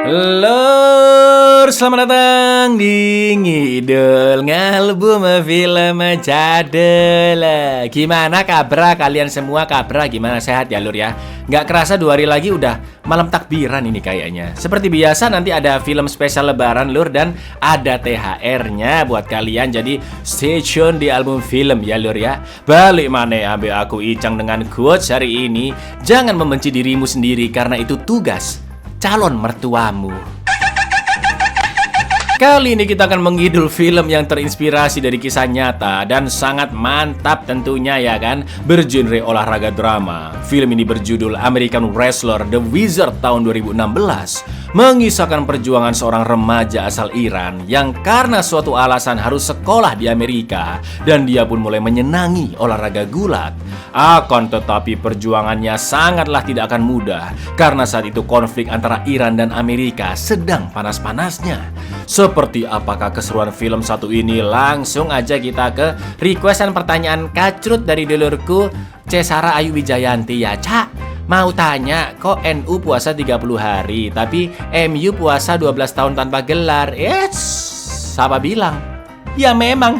Lur, selamat datang di Ngidul Ngalbum Film Jadul. Gimana kabar kalian semua? Kabar gimana, sehat ya Lur ya? Nggak kerasa 2 hari lagi udah malam takbiran ini kayaknya. Seperti biasa nanti ada film spesial lebaran Lur, dan ada THR-nya buat kalian. Jadi stay tune di album film ya Lur ya. Balik mana ambil aku Icang dengan quotes hari ini. Jangan membenci dirimu sendiri karena itu tugas calon mertuamu. Kali ini kita akan menghidul film yang terinspirasi dari kisah nyata dan sangat mantap tentunya ya kan, bergenre olahraga drama. Film ini berjudul American Wrestler The Wizard tahun 2016, mengisahkan perjuangan seorang remaja asal Iran yang karena suatu alasan harus sekolah di Amerika dan dia pun mulai menyenangi olahraga gulat. Akan tetapi perjuangannya sangatlah tidak akan mudah karena saat itu konflik antara Iran dan Amerika sedang panas-panasnya. Seperti apakah keseruan film satu ini? Langsung aja kita ke request dan pertanyaan kacrut dari dulurku Cesara Ayu Wijayanti ya. Cak, mau tanya, kok NU puasa 30 hari tapi MU puasa 12 tahun tanpa gelar? Siapa bilang? Ya memang,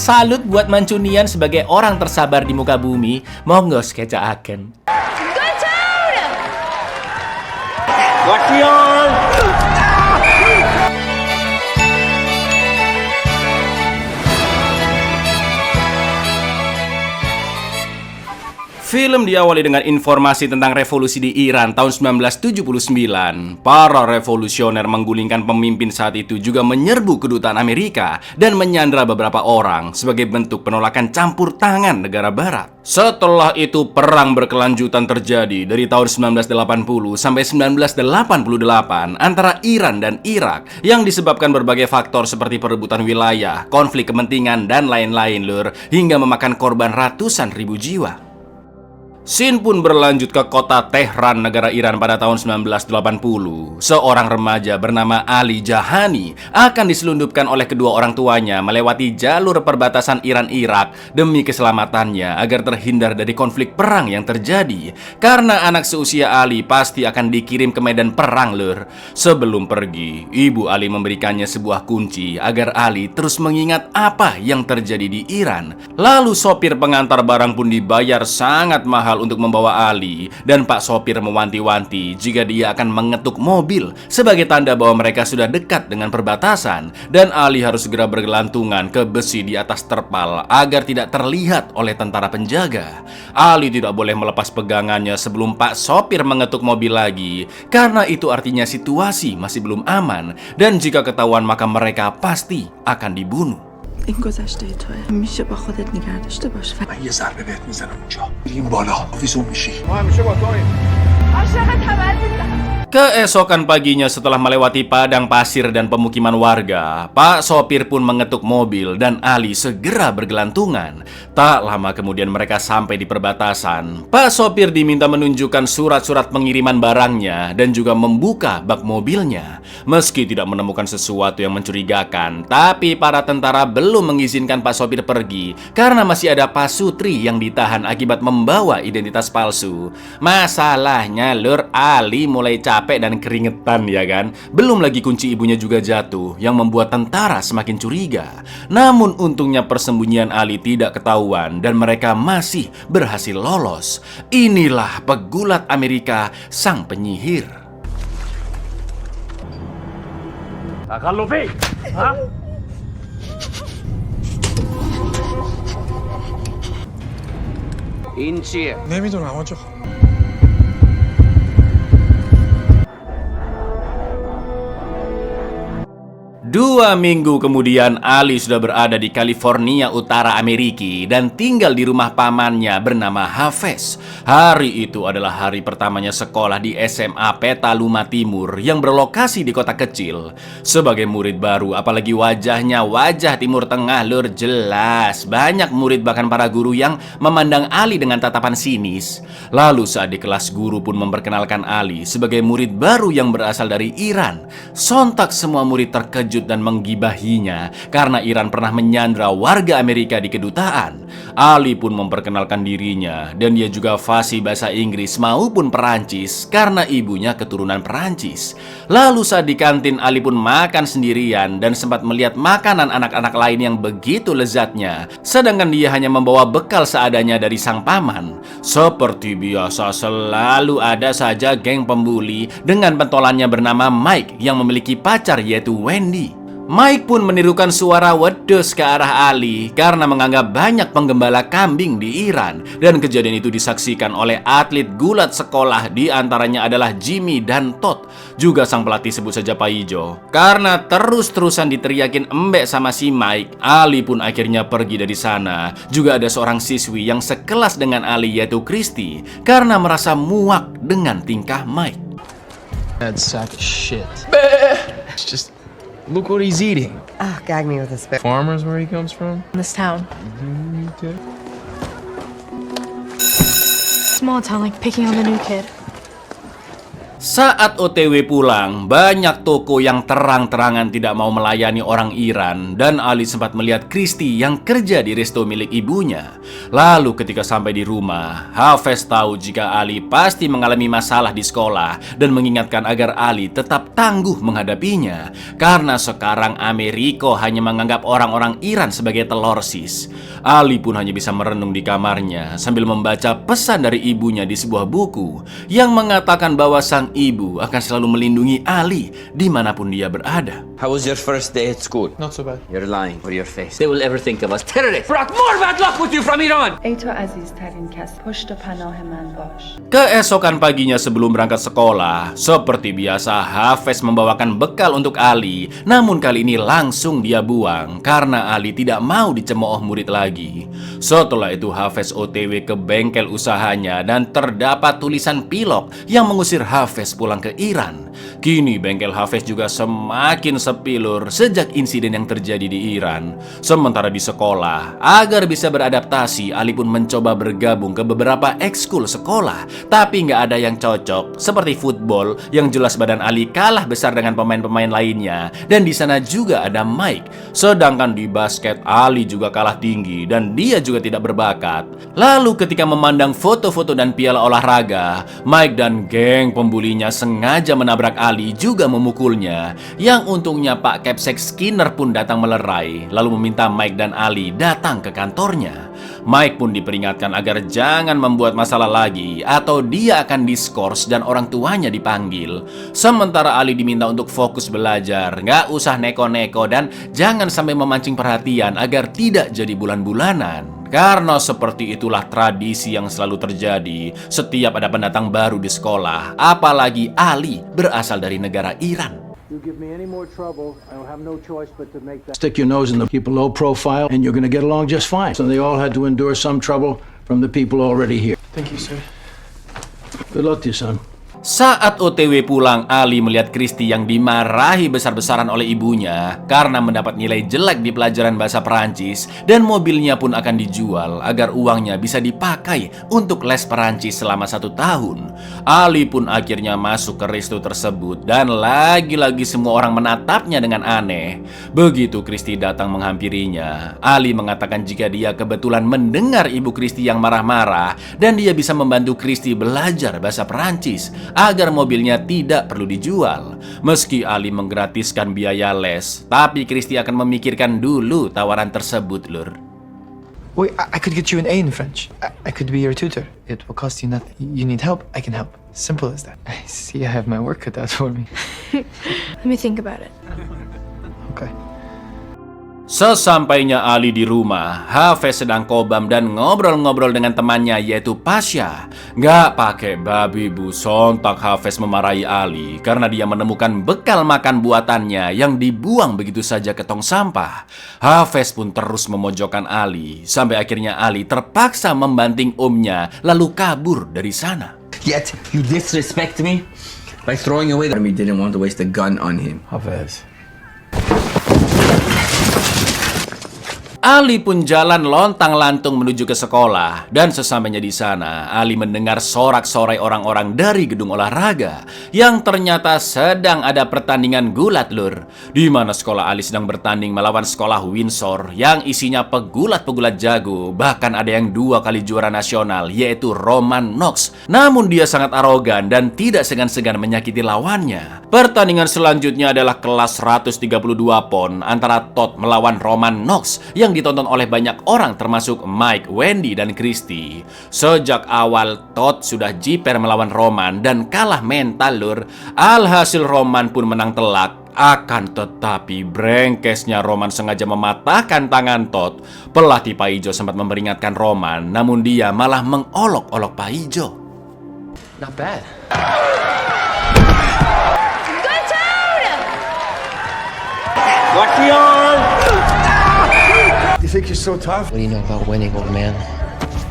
salut buat Mancunian sebagai orang tersabar di muka bumi. Monggo skecaaken. Latihan! Film diawali dengan informasi tentang revolusi di Iran tahun 1979. Para revolusioner menggulingkan pemimpin saat itu juga menyerbu kedutaan Amerika dan menyandra beberapa orang sebagai bentuk penolakan campur tangan negara barat. Setelah itu perang berkelanjutan terjadi dari tahun 1980 sampai 1988 antara Iran dan Irak yang disebabkan berbagai faktor seperti perebutan wilayah, konflik kepentingan dan lain-lain Lur, hingga memakan korban ratusan ribu jiwa. Scene pun berlanjut ke kota Tehran, negara Iran pada tahun 1980. Seorang remaja bernama Ali Jahani akan diselundupkan oleh kedua orang tuanya melewati jalur perbatasan Iran-Irak demi keselamatannya agar terhindar dari konflik perang yang terjadi. Karena anak seusia Ali pasti akan dikirim ke medan perang Lur. Sebelum pergi, ibu Ali memberikannya sebuah kunci agar Ali terus mengingat apa yang terjadi di Iran. Lalu sopir pengantar barang pun dibayar sangat mahal untuk membawa Ali, dan Pak sopir mewanti-wanti jika dia akan mengetuk mobil sebagai tanda bahwa mereka sudah dekat dengan perbatasan dan Ali harus segera bergelantungan ke besi di atas terpal agar tidak terlihat oleh tentara penjaga. Ali tidak boleh melepas pegangannya sebelum Pak sopir mengetuk mobil lagi karena itu artinya situasi masih belum aman dan jika ketahuan maka mereka pasti akan dibunuh. این گذشته توه میشه با خودت نگه داشته باش من یه ضربه بهت میزنم اونجا این بالا آفیزون میشی ما همیشه با تویم عاشق تولد Keesokan paginya setelah melewati padang pasir dan pemukiman warga, Pak sopir pun mengetuk mobil dan Ali segera bergelantungan. Tak lama kemudian mereka sampai di perbatasan. Pak sopir diminta menunjukkan surat-surat pengiriman barangnya dan juga membuka bak mobilnya. Meski tidak menemukan sesuatu yang mencurigakan, tapi para tentara belum mengizinkan Pak sopir pergi karena masih ada Pak Sutri yang ditahan akibat membawa identitas palsu. Masalahnya Lur, Ali mulai capek dan keringetan ya kan. Belum lagi kunci ibunya juga jatuh yang membuat tentara semakin curiga. Namun untungnya persembunyian Ali tidak ketahuan dan mereka masih berhasil lolos. Inilah pegulat Amerika, sang penyihir. این چیه؟ نمیدونم آجا خب 2 minggu kemudian Ali sudah berada di California Utara Amerika dan tinggal di rumah pamannya bernama Hafez. Hari itu adalah hari pertamanya sekolah di SMA Petaluma Timur yang berlokasi di kota kecil. Sebagai murid baru, apalagi wajahnya wajah Timur Tengah Lur, jelas banyak murid bahkan para guru yang memandang Ali dengan tatapan sinis. Lalu saat di kelas guru pun memperkenalkan Ali sebagai murid baru yang berasal dari Iran. Sontak semua murid terkejut menghujat dan menggibahinya karena Iran pernah menyandra warga Amerika di kedutaan. Ali pun memperkenalkan dirinya dan dia juga fasih bahasa Inggris maupun Perancis karena ibunya keturunan Perancis. Lalu saat di kantin, Ali pun makan sendirian dan sempat melihat makanan anak-anak lain yang begitu lezatnya, sedangkan dia hanya membawa bekal seadanya dari sang paman. Seperti biasa, selalu ada saja geng pembuli dengan pentolannya bernama Mike yang memiliki pacar yaitu Wendy. Mike pun menirukan suara wedus ke arah Ali karena menganggap banyak penggembala kambing di Iran, dan kejadian itu disaksikan oleh atlet gulat sekolah, di antaranya adalah Jimmy dan Todd, juga sang pelatih sebut saja Pak Ijo. Karena terus-terusan diteriakin embek sama si Mike, Ali pun akhirnya pergi dari sana. Juga ada seorang siswi yang sekelas dengan Ali yaitu Christy karena merasa muak dengan tingkah Mike. That sack of shit. It's just look what he's eating. Ah, gag me with a spit. Farmers where he comes from? This town. Okay. Small town, like picking on the new kid. Saat OTW pulang, banyak toko yang terang-terangan tidak mau melayani orang Iran, dan Ali sempat melihat Christy yang kerja di resto milik ibunya. Lalu ketika sampai di rumah, Hafez tahu jika Ali pasti mengalami masalah di sekolah dan mengingatkan agar Ali tetap tangguh menghadapinya, karena sekarang Amerika hanya menganggap orang-orang Iran sebagai telur sis. Ali pun hanya bisa merenung di kamarnya sambil membaca pesan dari ibunya di sebuah buku yang mengatakan bahwa sang ibu akan selalu melindungi Ali dimanapun dia berada. How was your first day at school? Not so bad. You're lying for your face. They will ever think of us terrorists. Brought more bad luck with you from Iran. ای تو عزیزترین کس پشت پناه من باش. Keesokan paginya sebelum berangkat sekolah, seperti biasa Hafez membawakan bekal untuk Ali, namun kali ini langsung dia buang karena Ali tidak mau dicemooh murid lagi. Setelah itu Hafez OTW ke bengkel usahanya dan terdapat tulisan pilok yang mengusir Hafez pulang ke Iran. Kini bengkel Hafez juga semakin sepi lur sejak insiden yang terjadi di Iran. Sementara di sekolah, agar bisa beradaptasi, Ali pun mencoba bergabung ke beberapa ekskul sekolah, tapi nggak ada yang cocok. Seperti football, yang jelas badan Ali kalah besar dengan pemain-pemain lainnya, dan di sana juga ada Mike. Sedangkan di basket, Ali juga kalah tinggi dan dia juga tidak berbakat. Lalu ketika memandang foto-foto dan piala olahraga, Mike dan geng pembulinya sengaja menabrak Ali juga memukulnya. Yang untungnya Pak Capsek Skinner pun datang melerai, lalu meminta Mike dan Ali datang ke kantornya. Mike pun diperingatkan agar jangan membuat masalah lagi atau dia akan diskors dan orang tuanya dipanggil. Sementara Ali diminta untuk fokus belajar, nggak usah neko-neko dan jangan sampai memancing perhatian agar tidak jadi bulan-bulanan. Karena seperti itulah tradisi yang selalu terjadi setiap ada pendatang baru di sekolah, apalagi Ali berasal dari negara Iran. You give me any more trouble, I'll have no choice but to make that. Stick your nose in the people low profile and you're going to get along just fine. So they all had to endure some trouble from the people already here. Thank you, sir. Good luck to you, son. Saat OTW pulang, Ali melihat Christy yang dimarahi besar-besaran oleh ibunya karena mendapat nilai jelek di pelajaran bahasa Perancis, dan mobilnya pun akan dijual agar uangnya bisa dipakai untuk les Perancis selama 1 tahun. Ali pun akhirnya masuk ke resto tersebut dan lagi-lagi semua orang menatapnya dengan aneh. Begitu Christy datang menghampirinya, Ali mengatakan jika dia kebetulan mendengar ibu Christy yang marah-marah dan dia bisa membantu Christy belajar bahasa Perancis agar mobilnya tidak perlu dijual. Meski Ali menggratiskan biaya les, tapi Christy akan memikirkan dulu tawaran tersebut, lur. Wait, I could get you an A in French. I could be your tutor. It will cost you nothing. You need help, I can help. Simple as that. I see I have my work cut out for me. Let me think about it. Okay. Sesampainya Ali di rumah, Hafez sedang kobam dan ngobrol-ngobrol dengan temannya yaitu Pasha. Gak pakai babi bu, sontak Hafez memarahi Ali karena dia menemukan bekal makan buatannya yang dibuang begitu saja ke tong sampah. Hafez pun terus memojokkan Ali sampai akhirnya Ali terpaksa membanting omnya lalu kabur dari sana. Yet you disrespect me by throwing away the army. Didn't want to waste a gun on him. Hafez. Ali pun jalan lontang-lantung menuju ke sekolah, dan sesampainya di sana, Ali mendengar sorak-sorai orang-orang dari gedung olahraga yang ternyata sedang ada pertandingan gulat lur, di mana sekolah Ali sedang bertanding melawan sekolah Windsor yang isinya pegulat-pegulat jago, bahkan ada yang 2 kali juara nasional yaitu Roman Knox. Namun dia sangat arogan dan tidak segan-segan menyakiti lawannya. Pertandingan selanjutnya adalah kelas 132 pon antara Todd melawan Roman Knox yang ditonton oleh banyak orang termasuk Mike, Wendy, dan Christy. Sejak awal Todd sudah jiper melawan Roman dan kalah mental lur. Alhasil Roman pun menang telak. Akan tetapi brengkesnya Roman sengaja mematahkan tangan Todd. Pelatih Pak Ijo sempat memperingatkan Roman, namun dia malah mengolok-olok Pak Ijo. Not bad. Lucky on! You think you're so tough? What do you know about winning, old man?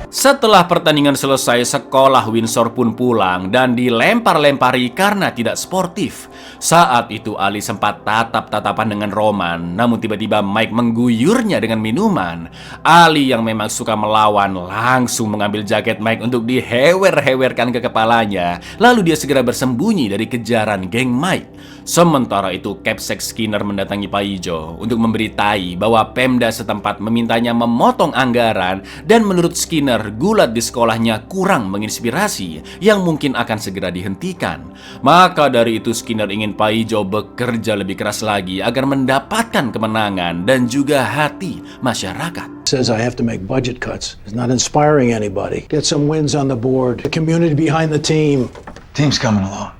Setelah pertandingan selesai, sekolah Windsor pun pulang dan dilempar-lempari karena tidak sportif. Saat itu Ali sempat tatap-tatapan dengan Roman, namun tiba-tiba Mike mengguyurnya dengan minuman. Ali yang memang suka melawan langsung mengambil jaket Mike untuk dihewer-hewerkan ke kepalanya. Lalu dia segera bersembunyi dari kejaran geng Mike. Sementara itu Capsek Skinner mendatangi Pak Ijo untuk memberitai bahwa Pemda setempat memintanya memotong anggaran, dan menurut Skinner gulat di sekolahnya kurang menginspirasi yang mungkin akan segera dihentikan. Maka dari itu Skinner ingin Pak Ijo bekerja lebih keras lagi agar mendapatkan kemenangan dan juga hati masyarakat. Says I have to make budget cuts. It's not inspiring anybody. Get some wins on the board. The community behind the team. Team's coming along.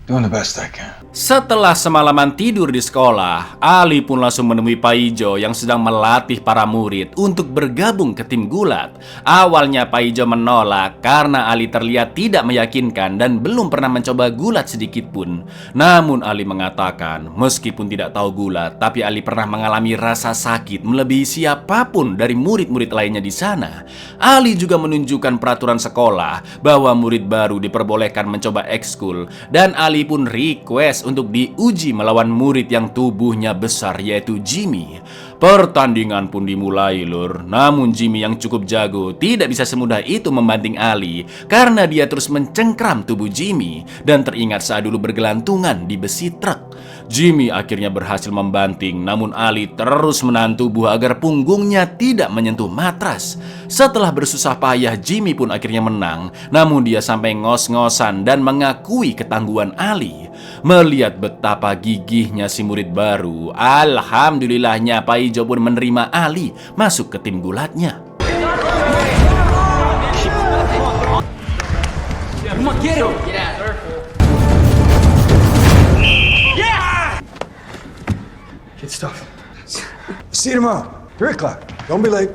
Doing the best I can. Setelah semalaman tidur di sekolah, Ali pun langsung menemui Pak Ijo yang sedang melatih para murid untuk bergabung ke tim gulat. Awalnya Pak Ijo menolak karena Ali terlihat tidak meyakinkan dan belum pernah mencoba gulat sedikit pun. Namun Ali mengatakan meskipun tidak tahu gulat, tapi Ali pernah mengalami rasa sakit melebihi siapapun dari murid-murid lainnya di sana. Ali juga menunjukkan peraturan sekolah bahwa murid baru diperbolehkan mencoba ekskul, dan Ali pun request untuk diuji melawan murid yang tubuhnya besar yaitu Jimmy. Pertandingan pun dimulai lur. Namun Jimmy yang cukup jago tidak bisa semudah itu membanting Ali karena dia terus mencengkram tubuh Jimmy dan teringat saat dulu bergelantungan di besi truk. Jimmy akhirnya berhasil membanting, namun Ali terus menahan tubuh agar punggungnya tidak menyentuh matras. Setelah bersusah payah, Jimmy pun akhirnya menang, namun dia sampai ngos-ngosan dan mengakui ketangguhan Ali. Melihat betapa gigihnya si murid baru, alhamdulillahnya Pak Ijo pun menerima Ali masuk ke tim gulatnya. It's tough. See you tomorrow. 3 o'clock. Don't be late.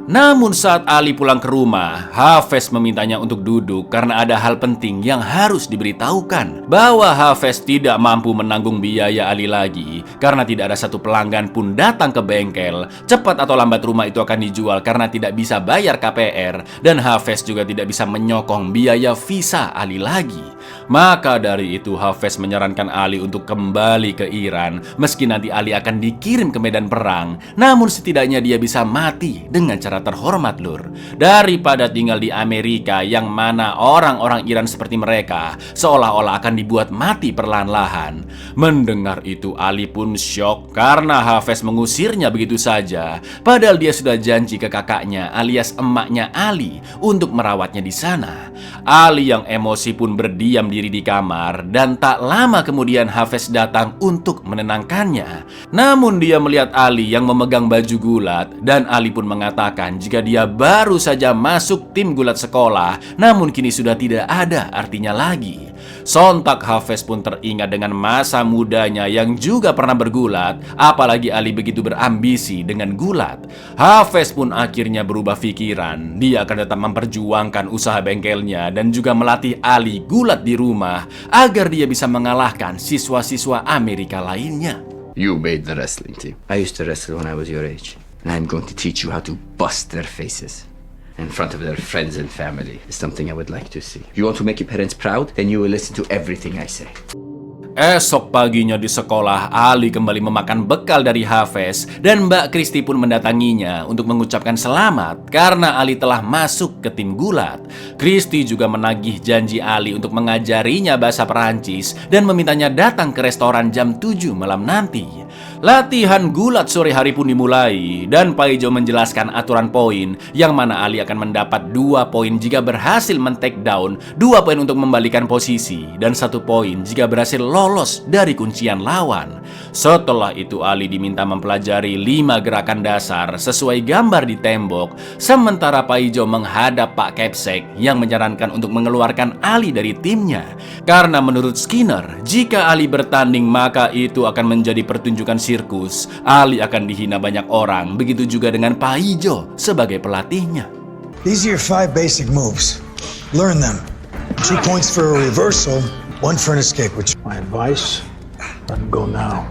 Namun saat Ali pulang ke rumah, Hafez memintanya untuk duduk karena ada hal penting yang harus diberitahukan. Bahwa Hafez tidak mampu menanggung biaya Ali lagi karena tidak ada satu pelanggan pun datang ke bengkel. Cepat atau lambat rumah itu akan dijual karena tidak bisa bayar KPR, dan Hafez juga tidak bisa menyokong biaya visa Ali lagi. Maka dari itu Hafez menyarankan Ali untuk kembali ke Iran meski nanti Ali akan dikirim ke medan perang. Namun setidaknya dia bisa mati dengan cara terhormat lur, daripada tinggal di Amerika yang mana orang-orang Iran seperti mereka seolah-olah akan dibuat mati perlahan-lahan. Mendengar itu Ali pun syok karena Hafez mengusirnya begitu saja, padahal dia sudah janji ke kakaknya alias emaknya Ali untuk merawatnya di sana. Ali yang emosi pun berdiam diri di kamar, dan tak lama kemudian Hafez datang untuk menenangkannya. Namun dia melihat Ali yang memegang baju gulat, dan Ali pun mengatakan jika dia baru saja masuk tim gulat sekolah, namun kini sudah tidak ada artinya lagi. Sontak Hafez pun teringat dengan masa mudanya yang juga pernah bergulat, apalagi Ali begitu berambisi dengan gulat. Hafez pun akhirnya berubah pikiran. Dia akan tetap memperjuangkan usaha bengkelnya dan juga melatih Ali gulat di rumah agar dia bisa mengalahkan siswa-siswa Amerika lainnya. You made the wrestling team. I used to wrestle when I was your age. And I'm going to teach you how to bust their faces in front of their friends and family. It's something I would like to see. You want to make your parents proud? Then you will listen to everything I say. Esok paginya di sekolah, Ali kembali memakan bekal dari Hafez dan Mbak Kristi pun mendatanginya untuk mengucapkan selamat karena Ali telah masuk ke tim gulat. Kristi juga menagih janji Ali untuk mengajarinya bahasa Perancis dan memintanya datang ke restoran jam 7 malam nanti. Latihan gulat sore hari pun dimulai dan Paijo menjelaskan aturan poin yang mana Ali akan mendapat 2 poin jika berhasil men-take down, 2 poin untuk membalikan posisi, dan 1 poin jika berhasil lolos dari kuncian lawan. Setelah itu Ali diminta mempelajari 5 gerakan dasar sesuai gambar di tembok, sementara Paijo menghadap Pak Kepsek yang menyarankan untuk mengeluarkan Ali dari timnya. Karena menurut Skinner, jika Ali bertanding maka itu akan menjadi pertunjukan sirkus. Ali akan dihina banyak orang, begitu juga dengan Paijo sebagai pelatihnya. These are your 5 basic moves. Learn them. 2 points for a reversal, 1 for an escape. My advice, let him go now.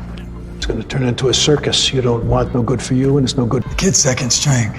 It's going to turn into a circus. You don't want, no good for you, and it's no good. The kid's second string.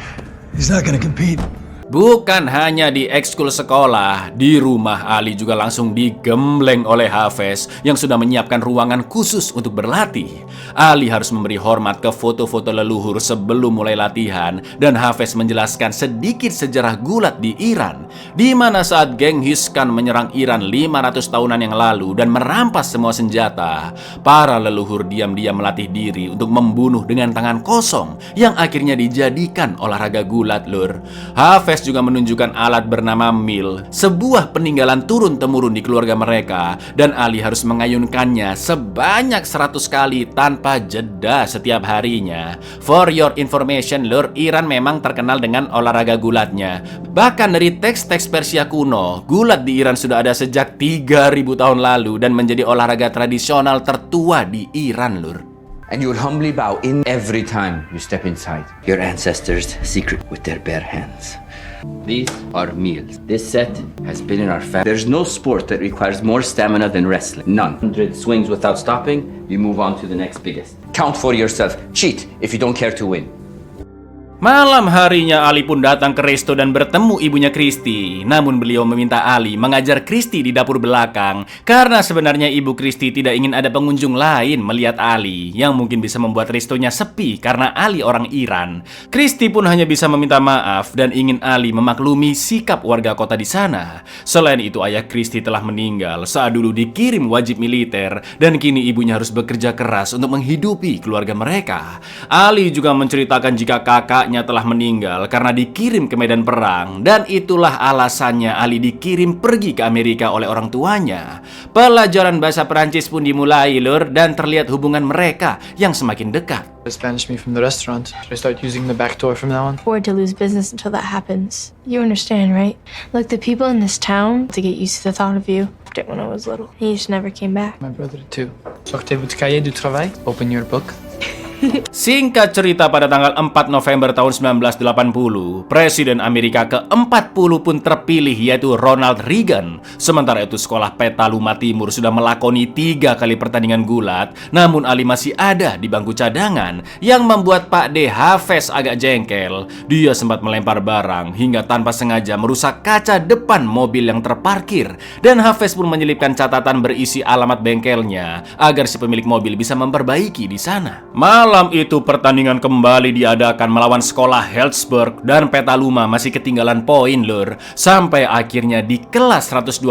He's not going to compete. Bukan hanya di ekskul sekolah, di rumah Ali juga langsung digembleng oleh Hafez yang sudah menyiapkan ruangan khusus untuk berlatih. Ali harus memberi hormat ke foto-foto leluhur sebelum mulai latihan dan Hafez menjelaskan sedikit sejarah gulat di Iran, di mana saat Genghis Khan menyerang Iran 500 tahunan yang lalu dan merampas semua senjata, para leluhur diam-diam melatih diri untuk membunuh dengan tangan kosong yang akhirnya dijadikan olahraga gulat, lur. Hafez juga menunjukkan alat bernama mil, sebuah peninggalan turun-temurun di keluarga mereka, dan Ali harus mengayunkannya sebanyak 100 kali tanpa jeda setiap harinya. For your information, lur, Iran memang terkenal dengan olahraga gulatnya. Bahkan dari teks-teks Persia kuno, gulat di Iran sudah ada sejak 3000 tahun lalu dan menjadi olahraga tradisional tertua di Iran, lur. And you will humbly bow in every time you step inside your ancestors' secret with their bare hands. These are meals. This set has been in our family. There's no sport that requires more stamina than wrestling. None. 100 swings without stopping, you move on to the next biggest. Count for yourself. Cheat if you don't care to win. Malam harinya Ali pun datang ke resto dan bertemu ibunya Kristi. Namun beliau meminta Ali mengajar Kristi di dapur belakang karena sebenarnya ibu Kristi tidak ingin ada pengunjung lain melihat Ali yang mungkin bisa membuat restonya sepi karena Ali orang Iran. Kristi pun hanya bisa meminta maaf dan ingin Ali memaklumi sikap warga kota di sana. Selain itu ayah Kristi telah meninggal saat dulu dikirim wajib militer dan kini ibunya harus bekerja keras untuk menghidupi keluarga mereka. Ali juga menceritakan jika kakaknya telah meninggal karena dikirim ke medan perang dan itulah alasannya Ali dikirim pergi ke Amerika oleh orang tuanya. Pelajaran bahasa Perancis pun dimulai, lur, dan terlihat hubungan mereka yang semakin dekat. Just banished me from the restaurant. Should I start using the back door from now on? Afford to lose business until that happens. You understand, right? Look, the people in this town to get used to the thought of you. When I was little, he just never came back. My brother too. Sortez votre cahier du travail. Open your book. Singkat cerita, pada tanggal 4 November tahun 1980, Presiden Amerika ke-40 pun terpilih, yaitu Ronald Reagan. Sementara itu sekolah Petaluma Timur sudah melakoni 3 kali pertandingan gulat, namun Ali masih ada di bangku cadangan, yang membuat Pak D. Hafez agak jengkel. Dia sempat melempar barang hingga tanpa sengaja merusak kaca depan mobil yang terparkir, dan Hafez pun menyelipkan catatan berisi alamat bengkelnya agar si pemilik mobil bisa memperbaiki di sana. Malam itu pertandingan kembali diadakan melawan sekolah Healdsburg dan Petaluma masih ketinggalan poin, lur. Sampai akhirnya di kelas 126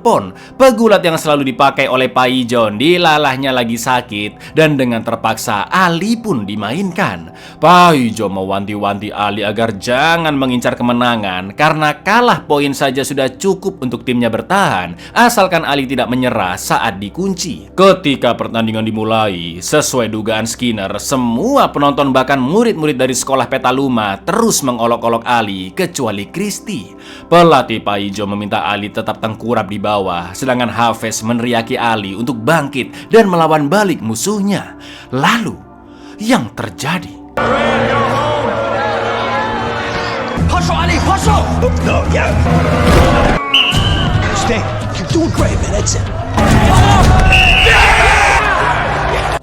pon, pegulat yang selalu dipakai oleh Paijon dilalahnya lagi sakit dan dengan terpaksa Ali pun dimainkan. Paijo mewanti-wanti Ali agar jangan mengincar kemenangan karena kalah poin saja sudah cukup untuk timnya bertahan asalkan Ali tidak menyerah saat dikunci. Ketika pertandingan dimulai, sesuai dugaan Skinner, semua penonton bahkan murid-murid dari sekolah Petaluma terus mengolok-olok Ali kecuali Kristi. Pelatih Paijo meminta Ali tetap tengkurap di bawah, sedangkan Hafez meneriaki Ali untuk bangkit dan melawan balik musuhnya. Lalu, yang terjadi? Hustle, Ali, hustle! No, yeah. Stay. You're doing great, man. That's it.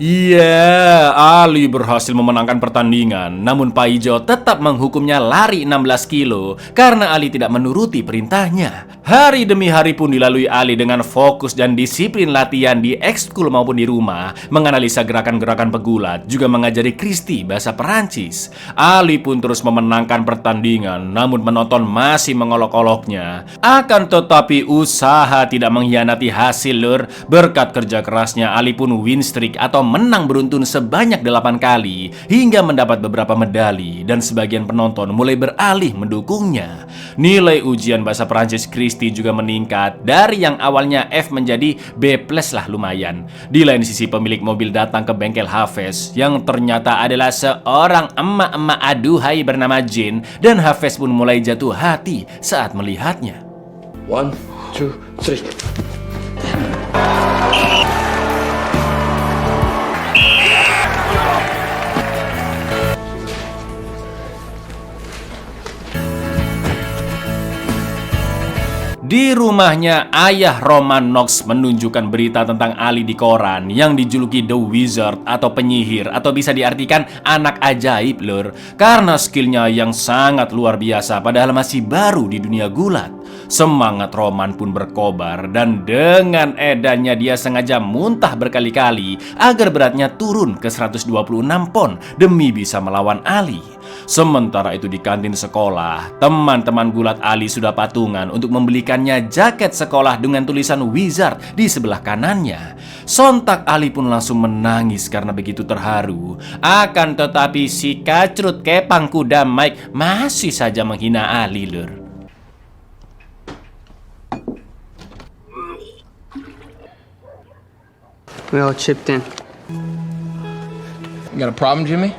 Iya, Ali berhasil memenangkan pertandingan, namun Pak Ijo tetap menghukumnya lari 16 kilo karena Ali tidak menuruti perintahnya. Hari demi hari pun dilalui Ali dengan fokus dan disiplin latihan di ekskul maupun di rumah, menganalisa gerakan-gerakan pegulat, juga mengajari Kristi bahasa Perancis. Ali pun terus memenangkan pertandingan, namun penonton masih mengolok-oloknya. Akan tetapi usaha tidak mengkhianati hasil, lur. Berkat kerja kerasnya, Ali pun win streak atau menang beruntun sebanyak 8 kali hingga mendapat beberapa medali, dan sebagian penonton mulai beralih mendukungnya. Nilai ujian bahasa Perancis Kristi juga meningkat dari yang awalnya F menjadi B+ lah, lumayan. Di lain sisi, pemilik mobil datang ke bengkel Hafez yang ternyata adalah seorang emak-emak aduhai bernama Jane, dan Hafez pun mulai jatuh hati saat melihatnya. 1, 2, 3. Di rumahnya, ayah Roman Knox menunjukkan berita tentang Ali di koran yang dijuluki The Wizard atau penyihir, atau bisa diartikan anak ajaib, lur, karena skillnya yang sangat luar biasa padahal masih baru di dunia gulat. Semangat Roman pun berkobar, dan dengan edannya dia sengaja muntah berkali-kali agar beratnya turun ke 126 pon demi bisa melawan Ali. Sementara itu di kantin sekolah, teman-teman gulat Ali sudah patungan untuk membelikannya jaket sekolah dengan tulisan Wizard di sebelah kanannya. Sontak Ali pun langsung menangis karena begitu terharu. Akan tetapi si kacrut kepang kuda Mike masih saja menghina Ali, lur. We all chipped in. You got a problem, Jimmy?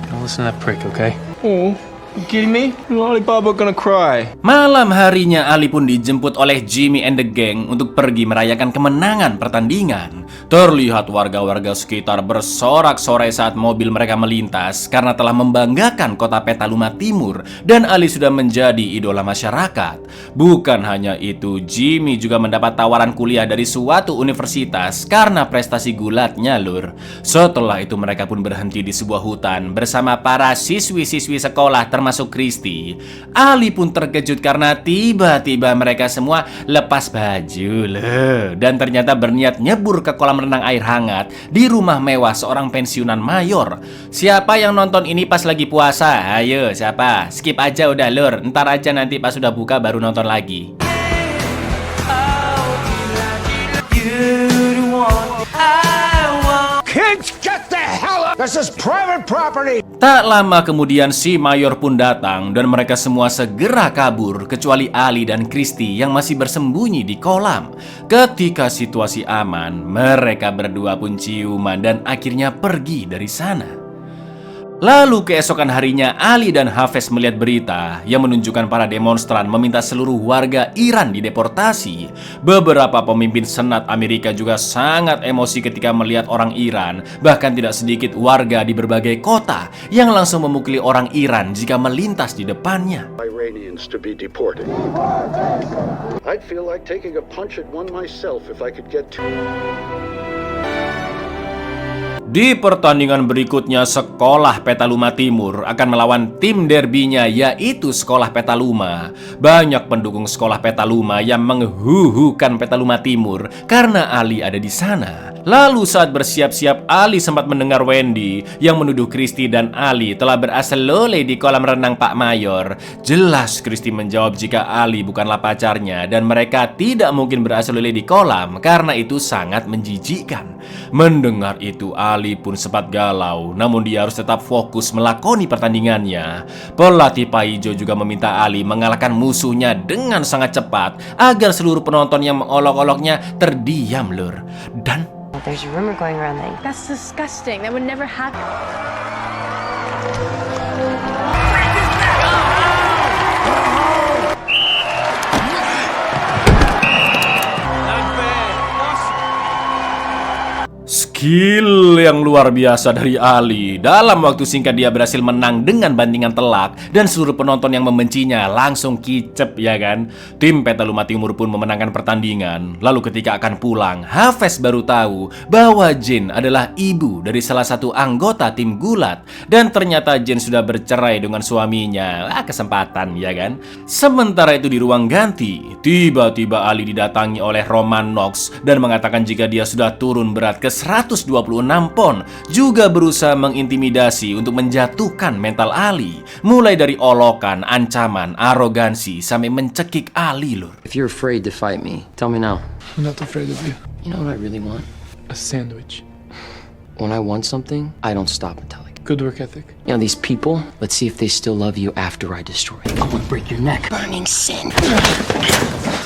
Don't listen to that prick, okay? Oh, you kidding me? Lollipop are gonna cry. Malam harinya, Ali pun dijemput oleh Jimmy and the gang untuk pergi merayakan kemenangan pertandingan. Terlihat warga-warga sekitar bersorak-sorai saat mobil mereka melintas karena telah membanggakan kota Petaluma Timur, dan Ali sudah menjadi idola masyarakat. Bukan hanya itu, Jimmy juga mendapat tawaran kuliah dari suatu universitas karena prestasi gulatnya, lur. Setelah itu mereka pun berhenti di sebuah hutan bersama para siswi-siswi sekolah termasuk Kristi. Ali pun terkejut karena tiba-tiba mereka semua lepas baju, loh, dan ternyata berniat nyebur ke kolam renang air hangat di rumah mewah seorang pensiunan mayor. Siapa yang nonton ini pas lagi puasa? Ayo, siapa? Skip aja udah, lur. Ntar aja nanti pas sudah buka baru nonton lagi. Kids, get the hell out! This is private property! Tak lama kemudian si mayor pun datang dan mereka semua segera kabur kecuali Ali dan Kristi yang masih bersembunyi di kolam. Ketika situasi aman, mereka berdua pun ciuman dan akhirnya pergi dari sana. Lalu keesokan harinya, Ali dan Hafez melihat berita yang menunjukkan para demonstran meminta seluruh warga Iran dideportasi. Beberapa pemimpin Senat Amerika juga sangat emosi ketika melihat orang Iran, bahkan tidak sedikit warga di berbagai kota yang langsung memukuli orang Iran jika melintas di depannya. Iranians to be deported. I'd feel like taking a punch at one myself if I could get to. Di pertandingan berikutnya, sekolah Petaluma Timur akan melawan tim derbinya, yaitu sekolah Petaluma. Banyak pendukung sekolah Petaluma yang menghuhukan Petaluma Timur karena Ali ada di sana. Lalu saat bersiap-siap, Ali sempat mendengar Wendy yang menuduh Kristi dan Ali telah berasal lole di kolam renang Pak Mayor. Jelas Kristi menjawab jika Ali bukanlah pacarnya dan mereka tidak mungkin berasal lole di kolam karena itu sangat menjijikkan. Mendengar itu, Ali pun sempat galau, namun dia harus tetap fokus melakoni pertandingannya. Pelatih Paijo juga meminta Ali mengalahkan musuhnya dengan sangat cepat agar seluruh penonton yang mengolok-oloknya terdiam, lur. Dan there's a rumor going around that That's disgusting. That would never happen. skill yang luar biasa dari Ali. Dalam waktu singkat dia berhasil menang dengan bantingan telak, dan seluruh penonton yang membencinya langsung kicep, ya kan? Tim Petaluma Timur pun memenangkan pertandingan. Lalu ketika akan pulang, Hafez baru tahu bahwa Jane adalah ibu dari salah satu anggota tim gulat, dan ternyata Jane sudah bercerai dengan suaminya. Kesempatan, ya kan? Sementara itu di ruang ganti, tiba-tiba Ali didatangi oleh Roman Knox dan mengatakan jika dia sudah turun berat ke 126 pon, juga berusaha mengintimidasi untuk menjatuhkan mental Ali, mulai dari olokan, ancaman, arogansi, sampai mencekik Ali, lur. If you're afraid to fight me, tell me now. I'm not afraid of you. You know what I really want? A sandwich. When I want something, I don't stop until I get it. Good work ethic. You know, these people, let's see if they still love you after I destroy them. I will break your neck. Burning sin.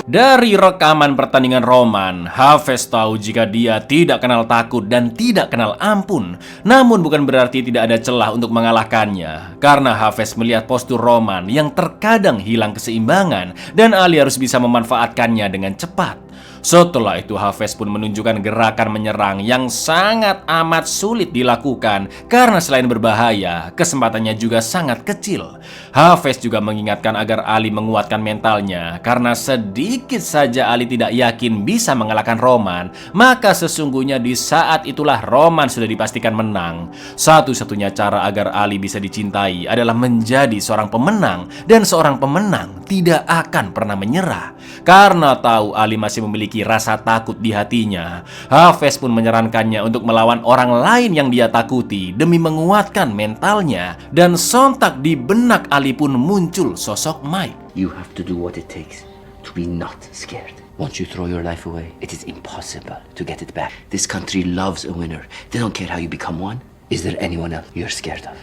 Dari rekaman pertandingan Roman, Hafez tahu jika dia tidak kenal takut dan tidak kenal ampun. Namun bukan berarti tidak ada celah untuk mengalahkannya, karena Hafez melihat postur Roman yang terkadang hilang keseimbangan, dan Ali harus bisa memanfaatkannya dengan cepat. Setelah itu Hafez pun menunjukkan gerakan menyerang yang sangat amat sulit dilakukan, karena selain berbahaya, kesempatannya juga sangat kecil. Hafez juga mengingatkan agar Ali menguatkan mentalnya, karena sedikit saja Ali tidak yakin bisa mengalahkan Roman, maka sesungguhnya di saat itulah Roman sudah dipastikan menang. Satu-satunya cara agar Ali bisa dicintai adalah menjadi seorang pemenang, dan seorang pemenang tidak akan pernah menyerah. Karena tahu Ali masih memiliki rasa takut di hatinya, Hafez pun menyarankannya untuk melawan orang lain yang dia takuti demi menguatkan mentalnya, dan sontak di benak Ali pun muncul sosok Mike. You have to do what it takes to be not scared. Once you throw your life away, it is impossible to get it back. This country loves a winner. They don't care how you become one. Is there anyone else you're scared of?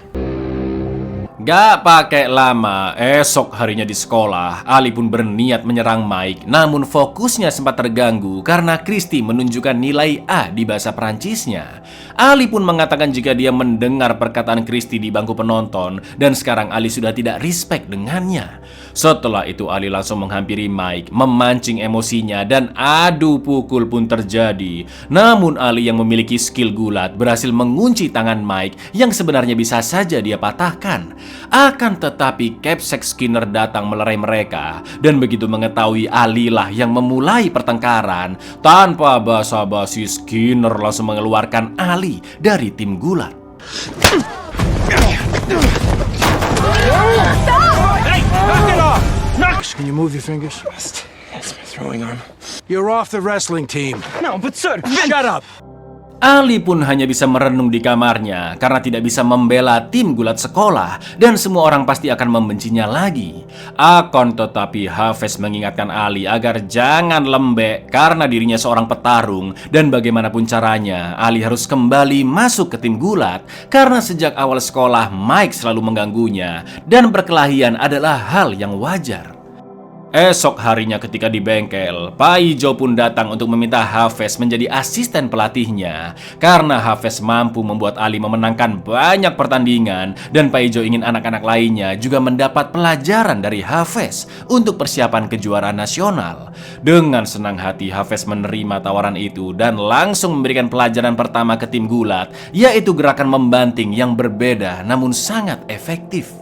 Gak pakai lama, esok harinya di sekolah, Ali pun berniat menyerang Mike. Namun fokusnya sempat terganggu karena Christy menunjukkan nilai A di bahasa Perancisnya. Ali pun mengatakan jika dia mendengar perkataan Christy di bangku penonton, dan sekarang Ali sudah tidak respect dengannya. Setelah itu Ali langsung menghampiri Mike, memancing emosinya, dan adu pukul pun terjadi. Namun Ali yang memiliki skill gulat berhasil mengunci tangan Mike yang sebenarnya bisa saja dia patahkan. Akan tetapi Capsek Skinner datang melerai mereka, dan begitu mengetahui Ali lah yang memulai pertengkaran, tanpa basa-basi Skinner langsung mengeluarkan Ali dari tim gulat. Hey, knock it off! Can you move your fingers? That's my throwing arm. You're off the wrestling team. No, but sir, Shut up! Ali pun hanya bisa merenung di kamarnya karena tidak bisa membela tim gulat sekolah, dan semua orang pasti akan membencinya lagi. Akan tetapi Hafez mengingatkan Ali agar jangan lembek karena dirinya seorang petarung, dan bagaimanapun caranya Ali harus kembali masuk ke tim gulat karena sejak awal sekolah Mike selalu mengganggunya, dan perkelahian adalah hal yang wajar. Esok harinya ketika di bengkel, Pak Ijo pun datang untuk meminta Hafez menjadi asisten pelatihnya, karena Hafez mampu membuat Ali memenangkan banyak pertandingan, dan Pak Ijo ingin anak-anak lainnya juga mendapat pelajaran dari Hafez untuk persiapan kejuaraan nasional. Dengan senang hati Hafez menerima tawaran itu dan langsung memberikan pelajaran pertama ke tim gulat, yaitu gerakan membanting yang berbeda namun sangat efektif.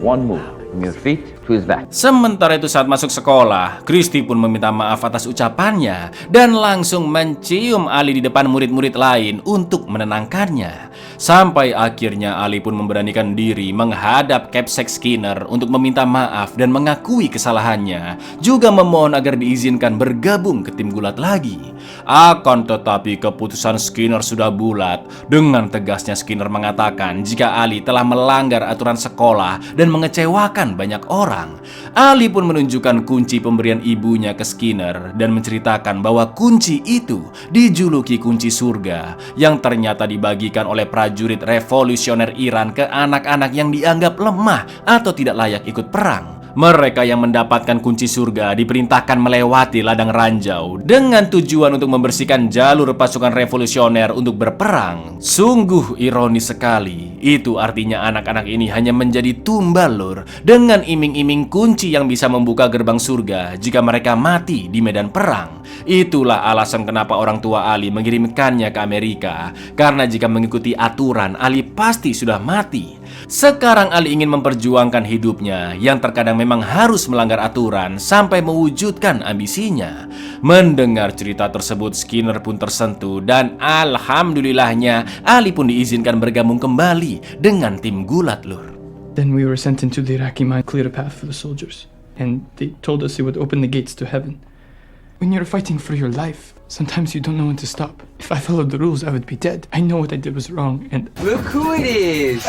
One move from your feet to his back. Sementara itu saat masuk sekolah, Christy pun meminta maaf atas ucapannya dan langsung mencium Ali di depan murid-murid lain untuk menenangkannya. Sampai akhirnya Ali pun memberanikan diri menghadap Capsek Skinner untuk meminta maaf dan mengakui kesalahannya, juga memohon agar diizinkan bergabung ke tim gulat lagi. Akan tetapi keputusan Skinner sudah bulat. Dengan tegasnya Skinner mengatakan jika Ali telah melanggar aturan sekolah dan mengecewakan banyak orang. Ali pun menunjukkan kunci pemberian ibunya ke Skinner dan menceritakan bahwa kunci itu dijuluki kunci surga, yang ternyata dibagikan oleh prajurit revolusioner Iran ke anak-anak yang dianggap lemah atau tidak layak ikut perang. Mereka yang mendapatkan kunci surga diperintahkan melewati ladang ranjau dengan tujuan untuk membersihkan jalur pasukan revolusioner untuk berperang. Sungguh ironis sekali. Itu artinya anak-anak ini hanya menjadi tumbal, Lur, dengan iming-iming kunci yang bisa membuka gerbang surga jika mereka mati di medan perang. Itulah alasan kenapa orang tua Ali mengirimkannya ke Amerika, karena jika mengikuti aturan, Ali pasti sudah mati. Sekarang Ali ingin memperjuangkan hidupnya yang terkadang memang harus melanggar aturan sampai mewujudkan ambisinya. Mendengar cerita tersebut, Skinner pun tersentuh dan alhamdulillahnya Ali pun diizinkan bergabung kembali dengan tim Gulat, Lur. Then we were sent into the Iraqi mine, clear a path for the soldiers, and they told us it would open the gates to heaven. When you're fighting for your life, sometimes you don't know when to stop. If I followed the rules, I would be dead. I know what I did was wrong, and Look who it is!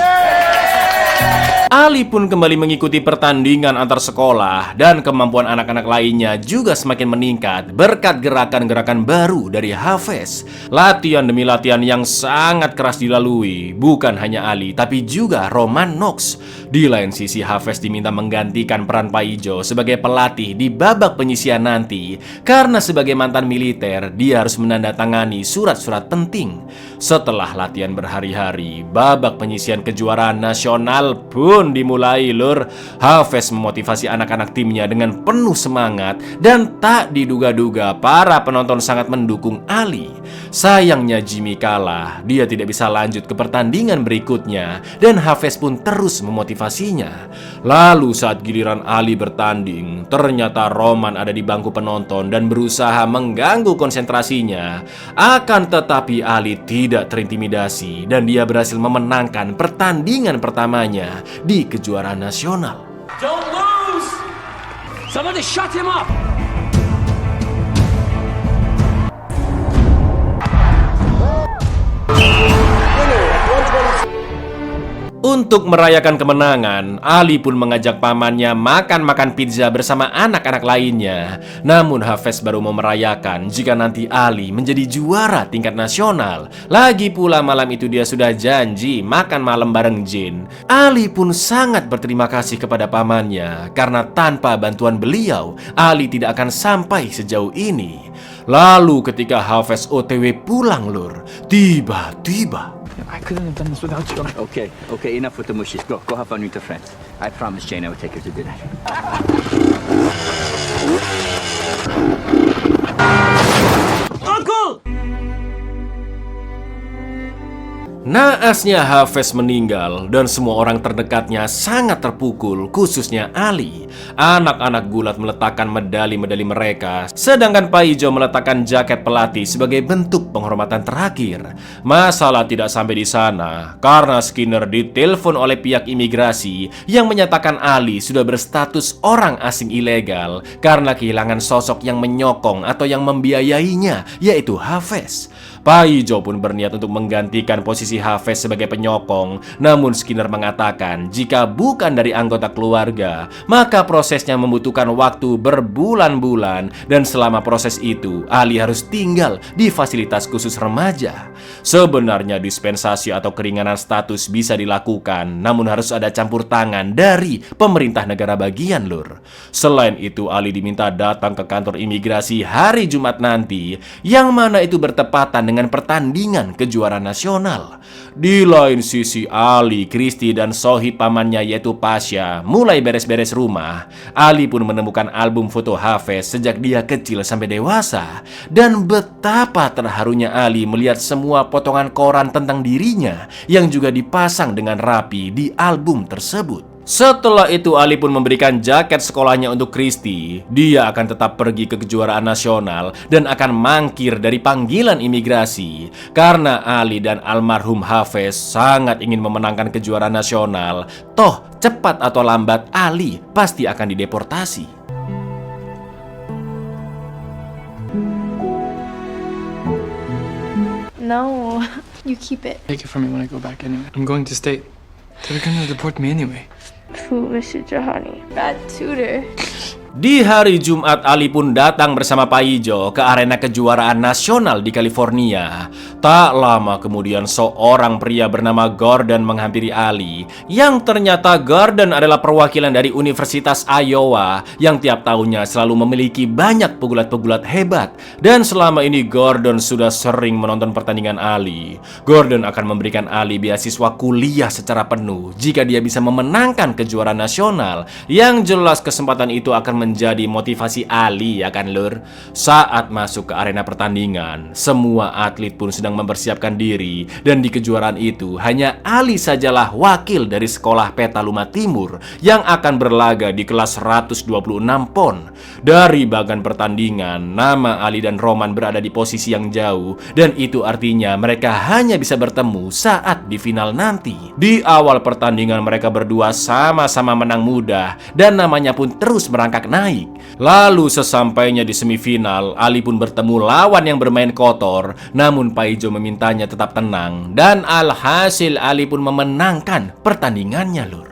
Ali pun kembali mengikuti pertandingan antar sekolah dan kemampuan anak-anak lainnya juga semakin meningkat berkat gerakan-gerakan baru dari Hafez. Latihan demi latihan yang sangat keras dilalui bukan hanya Ali tapi juga Roman Knox. Di lain sisi, Hafez diminta menggantikan peran Pak Ijo sebagai pelatih di babak penyisian nanti karena sebagai mantan militer dia harus menandatangani surat-surat penting. Setelah latihan berhari-hari, babak penyisian kejuaraan nasional pun dimulai, Lur. Hafez memotivasi anak-anak timnya dengan penuh semangat dan tak diduga-duga para penonton sangat mendukung Ali. Sayangnya Jimmy kalah, dia tidak bisa lanjut ke pertandingan berikutnya dan Hafez pun terus memotivasinya. Lalu saat giliran Ali bertanding, ternyata Roman ada di bangku penonton dan berusaha mengganggu konsentrasinya. Akan tetapi Ali tidak terintimidasi dan dia berhasil memenangkan pertandingan pertamanya di kejuaraan nasional. Don't lose! Somebody shut him up! Untuk merayakan kemenangan, Ali pun mengajak pamannya makan-makan pizza bersama anak-anak lainnya. Namun Hafez baru mau merayakan jika nanti Ali menjadi juara tingkat nasional. Lagi pula malam itu dia sudah janji makan malam bareng Jin. Ali pun sangat berterima kasih kepada pamannya karena tanpa bantuan beliau, Ali tidak akan sampai sejauh ini. Lalu ketika Hafez OTW pulang, Lur, tiba-tiba I couldn't have done this without you. Okay, enough with the mushies. Go have fun with your friends. I promised Jane I would take her to dinner. Uncle! Naasnya Hafez meninggal dan semua orang terdekatnya sangat terpukul, khususnya Ali. Anak-anak Gulat meletakkan medali-medali mereka, sedangkan Pak Ijo meletakkan jaket pelatih sebagai bentuk penghormatan terakhir. Masalah tidak sampai di sana, karena Skinner ditelepon oleh pihak imigrasi yang menyatakan Ali sudah berstatus orang asing ilegal karena kehilangan sosok yang menyokong atau yang membiayainya, yaitu Hafez. Pak Ijo pun berniat untuk menggantikan posisi Hafez sebagai penyokong. Namun Skinner mengatakan jika bukan dari anggota keluarga, maka prosesnya membutuhkan waktu berbulan-bulan. Dan selama proses itu, Ali harus tinggal di fasilitas khusus remaja. Sebenarnya dispensasi atau keringanan status bisa dilakukan, namun harus ada campur tangan dari pemerintah negara bagian, Lur. Selain itu, Ali diminta datang ke kantor imigrasi hari Jumat nanti, yang mana itu bertepatan dengan pertandingan kejuaraan nasional. Di lain sisi, Ali, Kristi, dan sohib pamannya yaitu Pasha mulai beres-beres rumah. Ali pun menemukan album foto Hafez sejak dia kecil sampai dewasa. Dan betapa terharunya Ali melihat semua potongan koran tentang dirinya yang juga dipasang dengan rapi di album tersebut. Setelah itu Ali pun memberikan jaket sekolahnya untuk Kristi. Dia akan tetap pergi ke kejuaraan nasional dan akan mangkir dari panggilan imigrasi. Karena Ali dan almarhum Hafez sangat ingin memenangkan kejuaraan nasional, toh cepat atau lambat Ali pasti akan dideportasi. No, you keep it. Take it from me when I go back anyway. I'm going to state. They're gonna deport me anyway. True, Mr. Jahani. Bad tutor. Di hari Jumat, Ali pun datang bersama Pak Ijo ke arena kejuaraan nasional di California. Tak lama kemudian seorang pria bernama Gordon menghampiri Ali, yang ternyata Gordon adalah perwakilan dari Universitas Iowa yang tiap tahunnya selalu memiliki banyak pegulat-pegulat hebat. Dan selama ini Gordon sudah sering menonton pertandingan Ali. Gordon akan memberikan Ali beasiswa kuliah secara penuh jika dia bisa memenangkan kejuaraan nasional. Yang jelas kesempatan itu akan menjadi motivasi Ali, ya kan lur? Saat masuk ke arena pertandingan, semua atlet pun sedang mempersiapkan diri. Dan di kejuaraan itu hanya Ali sajalah wakil dari sekolah Petaluma Timur yang akan berlaga di kelas 126 pon. Dari bagan pertandingan, nama Ali dan Roman berada di posisi yang jauh, dan itu artinya mereka hanya bisa bertemu saat di final nanti. Di awal pertandingan mereka berdua sama-sama menang mudah dan namanya pun terus merangkak naik. Lalu sesampainya di semifinal, Ali pun bertemu lawan yang bermain kotor. Namun Pak Ijo memintanya tetap tenang, dan alhasil Ali pun memenangkan pertandingannya lur.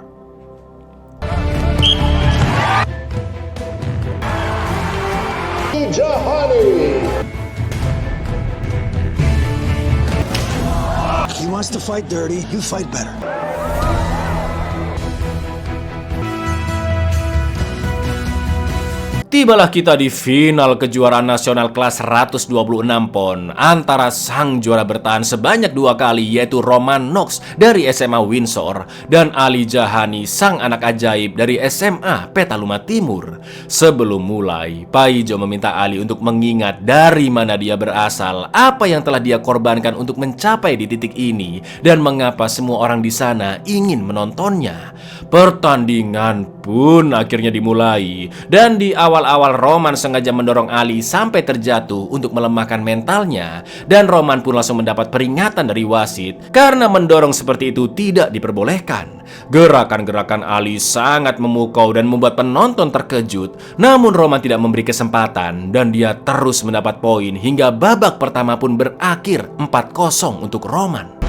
He wants to fight dirty, you fight better. Tibalah kita di final kejuaraan nasional kelas 126 pon antara sang juara bertahan sebanyak 2 kali, yaitu Roman Knox dari SMA Windsor dan Ali Jahani, sang anak ajaib dari SMA Petaluma Timur. Sebelum mulai, Pak Ijo meminta Ali untuk mengingat dari mana dia berasal, apa yang telah dia korbankan untuk mencapai di titik ini, dan mengapa semua orang di sana ingin menontonnya. Pertandingan pun akhirnya dimulai, dan di awal-awal Roman sengaja mendorong Ali sampai terjatuh untuk melemahkan mentalnya, dan Roman pun langsung mendapat peringatan dari wasit karena mendorong seperti itu tidak diperbolehkan. Gerakan-gerakan Ali sangat memukau dan membuat penonton terkejut, namun Roman tidak memberi kesempatan dan dia terus mendapat poin hingga babak pertama pun berakhir 4-0 untuk Roman.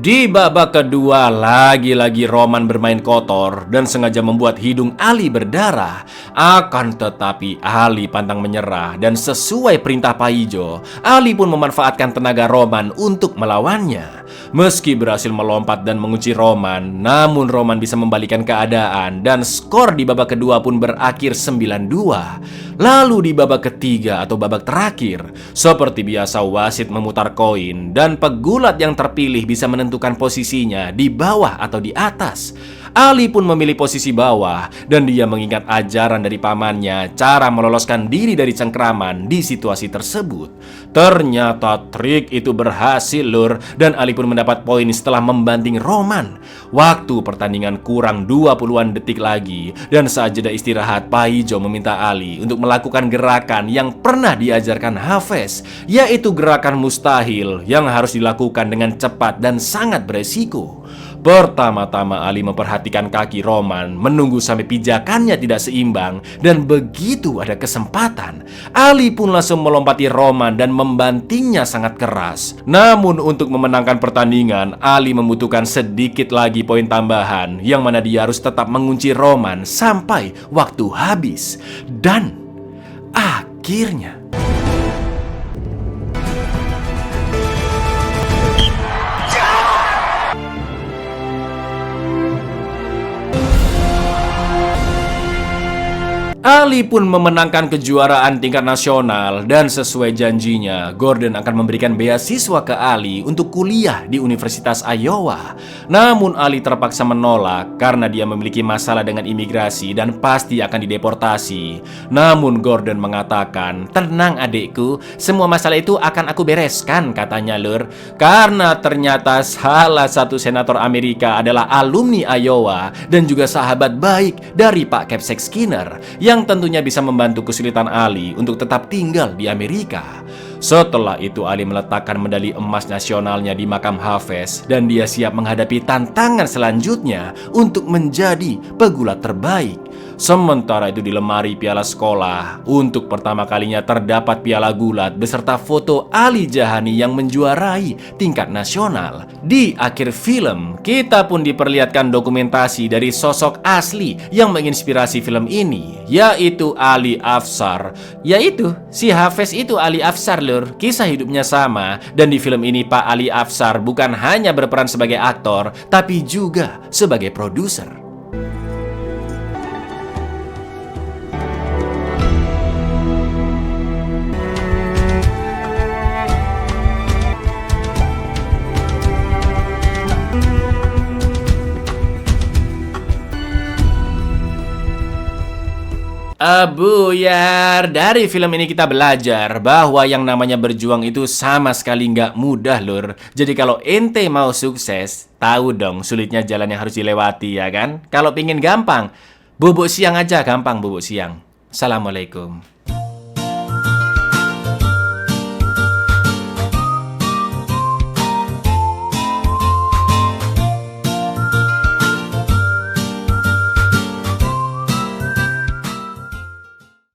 Di babak kedua, lagi-lagi Roman bermain kotor dan sengaja membuat hidung Ali berdarah. Akan tetapi Ali pantang menyerah, dan sesuai perintah Pak Ijo, Ali pun memanfaatkan tenaga Roman untuk melawannya. Meski berhasil melompat dan mengunci Roman, namun Roman bisa membalikan keadaan dan skor di babak kedua pun berakhir 9-2. Lalu di babak ketiga atau babak terakhir, seperti biasa wasit memutar koin dan pegulat yang terpilih bisa menentukan posisinya di bawah atau di atas. Ali pun memilih posisi bawah dan dia mengingat ajaran dari pamannya cara meloloskan diri dari cengkraman di situasi tersebut. Ternyata trik itu berhasil lur, dan Ali pun mendapat poin setelah membanting Roman. Waktu pertandingan kurang 20-an detik lagi, dan saat jeda istirahat Pak Ijo meminta Ali untuk melakukan gerakan yang pernah diajarkan Hafez, yaitu gerakan mustahil yang harus dilakukan dengan cepat dan sangat beresiko. Pertama-tama Ali memperhatikan kaki Roman, menunggu sampai pijakannya tidak seimbang, dan begitu ada kesempatan, Ali pun langsung melompati Roman dan membantingnya sangat keras. Namun untuk memenangkan pertandingan, Ali membutuhkan sedikit lagi poin tambahan, yang mana dia harus tetap mengunci Roman sampai waktu habis. Dan akhirnya Ali pun memenangkan kejuaraan tingkat nasional, dan sesuai janjinya, Gordon akan memberikan beasiswa ke Ali untuk kuliah di Universitas Iowa. Namun Ali terpaksa menolak karena dia memiliki masalah dengan imigrasi dan pasti akan dideportasi. Namun Gordon mengatakan, "Tenang adikku, semua masalah itu akan aku bereskan," katanya lur. Karena ternyata salah satu senator Amerika adalah alumni Iowa dan juga sahabat baik dari Pak Kepsek Skinner, yang tentunya bisa membantu kesulitan Ali untuk tetap tinggal di Amerika. Setelah itu Ali meletakkan medali emas nasionalnya di makam Hafez, dan dia siap menghadapi tantangan selanjutnya untuk menjadi pegulat terbaik. Sementara itu di lemari piala sekolah, untuk pertama kalinya terdapat piala gulat beserta foto Ali Jahani yang menjuarai tingkat nasional. Di akhir film, kita pun diperlihatkan dokumentasi dari sosok asli yang menginspirasi film ini, yaitu Ali Afsar. Yaitu, si Hafez itu Ali Afsar lur, kisah hidupnya sama. Dan di film ini Pak Ali Afsar bukan hanya berperan sebagai aktor, tapi juga sebagai produser. Buyar, dari film ini kita belajar bahwa yang namanya berjuang itu sama sekali nggak mudah lur. Jadi kalau ente mau sukses, tahu dong sulitnya jalan yang harus dilewati ya kan? Kalau pingin gampang, bubuk siang aja gampang bubuk siang. Assalamualaikum.